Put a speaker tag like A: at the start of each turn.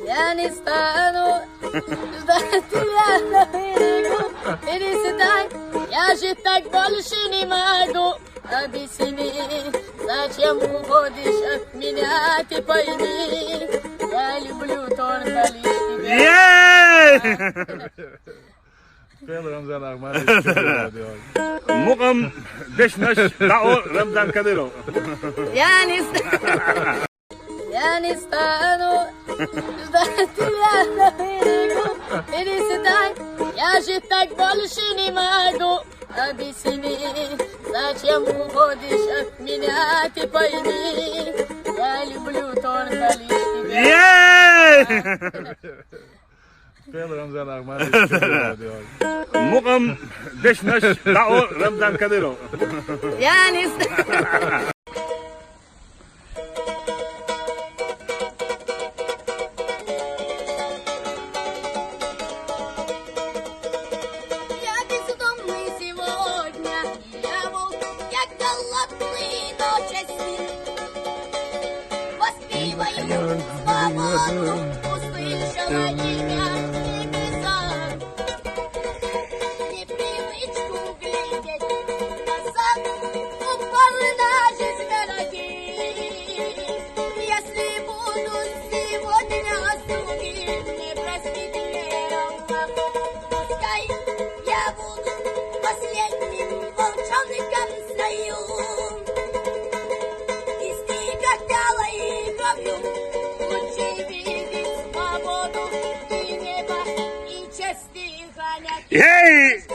A: Я не стану ждать тебя на берегу. Перестань, я же так больше не могу. Объясни, зачем уходишь от меня, ты пойми. Я люблю только лишь тебя.
B: Veel Ramzan Ahmad diyor.
C: Mukam Beşnaş Dao Ramzan Kadyrov.
A: Я не стану ждать тебя на берегу. Перестань, я же так больше не могу. Объясни, зачем уходишь от меня, ты пойми. Я люблю только лишь тебя.
B: Veel Ramzan Ahmad diyor.
C: Mukam Beşnaş Dao Ramzan Kadyrov.
A: Я не стану. Я бездомный сегодня, я волк, я голодный, но честный. Воспеваю свободу, услышала меня небеса. Непривычку глядеть назад, упорно жизнь дорогие. Если буду сегодня другим, не простит мне Рoma. Пускай я буду последним волчонком стою. Истекала и кровью, лучше видеть свободу и небо, и честь и хранять.
C: Hey!